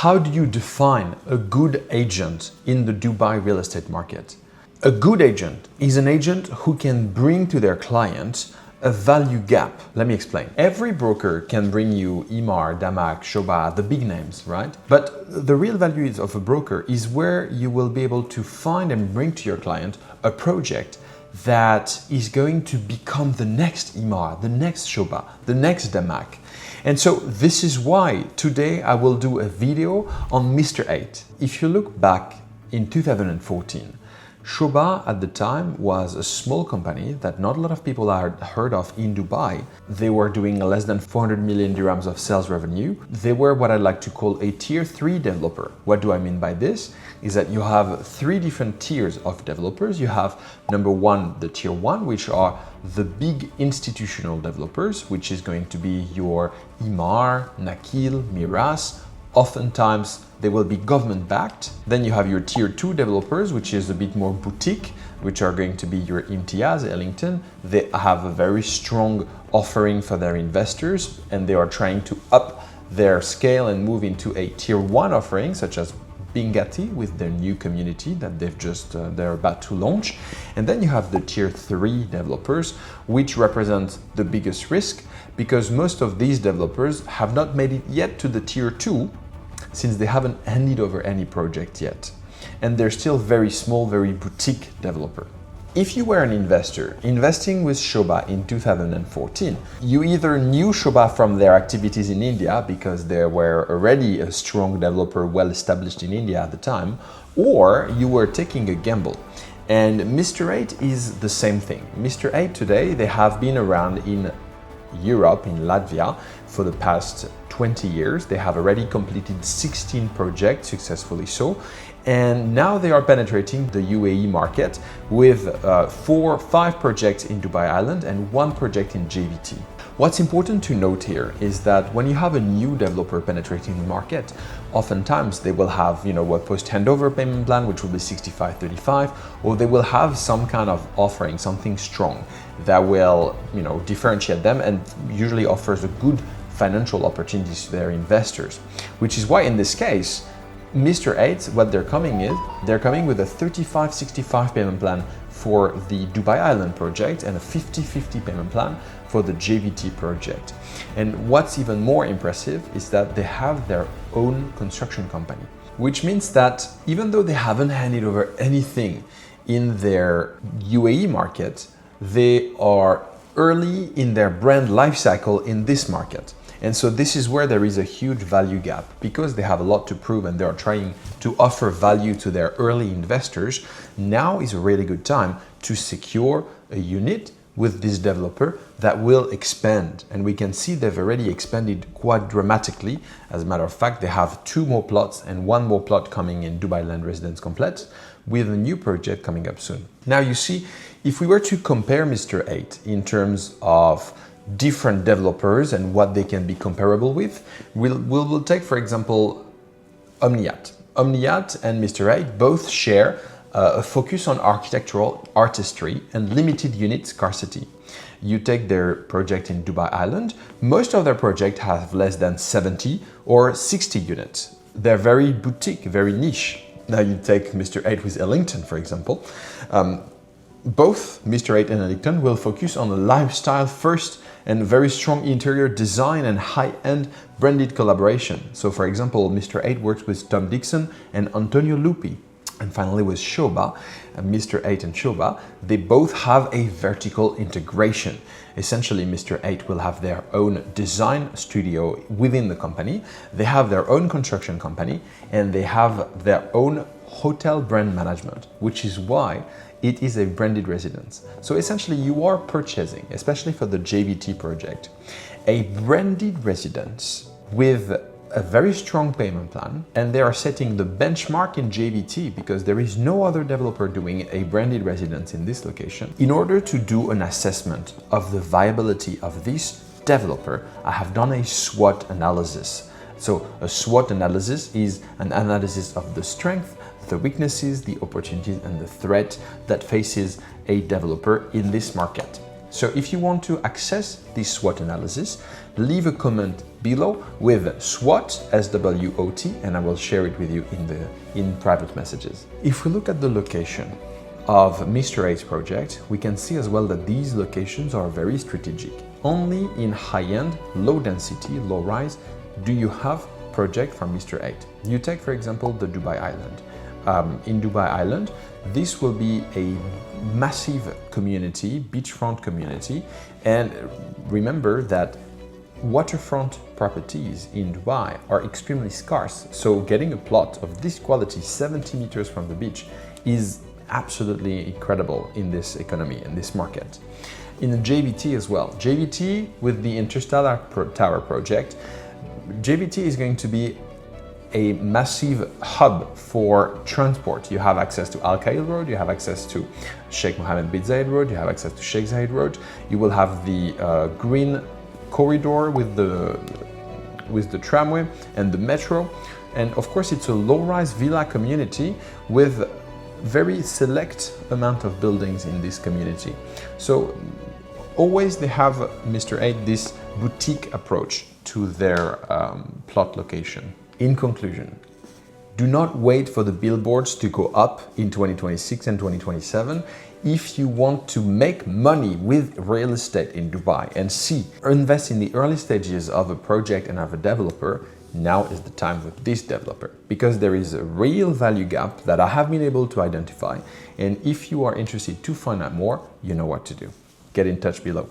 how do you define a good agent in the Dubai real estate market? A good agent is an agent who can bring to their clients a value gap. Let me explain. Every broker can bring you Emaar, Damac, Shoba, the big names, right? But the real value of a broker is where you will be able to find and bring to your client a project that is going to become the next Emaar, the next Shoba, the next Damac. And so this is why today I will do a video on Mr. 8. If you look back in 2014, Shoba at the time was a small company that not a lot of people had heard of in Dubai. They were doing less than 400 million dirhams of sales revenue. They were what I like to call a tier 3 developer. What do I mean by this? Is that you have 3 different tiers of developers. You have number 1, the tier 1, which are the big institutional developers, which is going to be your Emaar, Nakil, Miras. Oftentimes they will be government backed. Then you have your tier 2 developers, which is a bit more boutique, which are going to be your Imtiaz, Ellington. They have a very strong offering for their investors and they are trying to up their scale and move into a tier 1 offering, such as Bingati with their new community that they're about to launch. And then you have the tier 3 developers, which represent the biggest risk because most of these developers have not made it yet to the tier 2 since they haven't handed over any project yet. And they're still very small, very boutique developer. If you were an investor investing with Shoba in 2014, you either knew Shoba from their activities in India because they were already a strong developer well established in India at the time, or you were taking a gamble. And Mr. 8 is the same thing. Mr. 8 today, they have been around in Europe, in Latvia, for the past 20 years. They have already completed 16 projects successfully so. And now they are penetrating the UAE market with 5 projects in Dubai Island and 1 project in JVT. What's important to note here is that when you have a new developer penetrating the market, oftentimes they will have, a post-handover payment plan, which will be 65-35, or they will have some kind of offering, something strong that will, differentiate them and usually offers a good financial opportunities to their investors, which is why in this case, Mr. 8, what they're coming with a 35-65 payment plan for the Dubai Island project and a 50-50 payment plan for the JVT project. And what's even more impressive is that they have their own construction company, which means that even though they haven't handed over anything in their UAE market, they are early in their brand lifecycle in this market. And so this is where there is a huge value gap because they have a lot to prove and they are trying to offer value to their early investors. Now is a really good time to secure a unit with this developer that will expand. And we can see they've already expanded quite dramatically. As a matter of fact, they have 2 more plots and 1 more plot coming in Dubai Land Residence Complex with a new project coming up soon. Now you see, if we were to compare Mr. 8 in terms of different developers and what they can be comparable with, we'll take, for example, Omniat. Omniat and Mr. 8 both share a focus on architectural artistry and limited unit scarcity. You take their project in Dubai Island, most of their projects have less than 70 or 60 units. They're very boutique, very niche. Now you take Mr. 8 with Ellington, for example. Both Mr. 8 and Ellington will focus on a lifestyle first and very strong interior design and high-end branded collaboration. So for example, Mr. 8 works with Tom Dixon and Antonio Lupi. And finally with Shoba, Mr. 8 and Shoba, they both have a vertical integration. Essentially, Mr. 8 will have their own design studio within the company. They have their own construction company and they have their own hotel brand management, which is why it is a branded residence. So essentially you are purchasing, especially for the JVT project, a branded residence with a very strong payment plan, and they are setting the benchmark in JVT because there is no other developer doing a branded residence in this location. In order to do an assessment of the viability of this developer, I have done a SWOT analysis. So a SWOT analysis is an analysis of the strength, the weaknesses, the opportunities, and the threat that faces a developer in this market. So if you want to access this SWOT analysis, leave a comment below with SWOT, SWOT, and I will share it with you in private messages. If we look at the location of Mr. 8's project, we can see as well that these locations are very strategic. Only in high-end, low-density, low-rise do you have project from Mr. 8. You take, for example, the Dubai Island. In Dubai Island, this will be a massive community, beachfront community, and remember that waterfront properties in Dubai are extremely scarce, so getting a plot of this quality 70 meters from the beach is absolutely incredible in this economy, in this market. In the JVT as well, JVT with the Interstellar Tower project, JVT is going to be a massive hub for transport. You have access to Al Khail Road, you have access to Sheikh Mohammed bin Zayed Road, you have access to Sheikh Zayed Road, you will have the green corridor with the tramway and the metro, and of course it's a low-rise villa community with very select amount of buildings in this community. So always they have Mr. 8 this boutique approach to their plot location. In conclusion, do not wait for the billboards to go up in 2026 and 2027. If you want to make money with real estate in Dubai and invest in the early stages of a project and of a developer, now is the time with this developer, because there is a real value gap that I have been able to identify. And if you are interested to find out more, you know what to do. Get in touch below.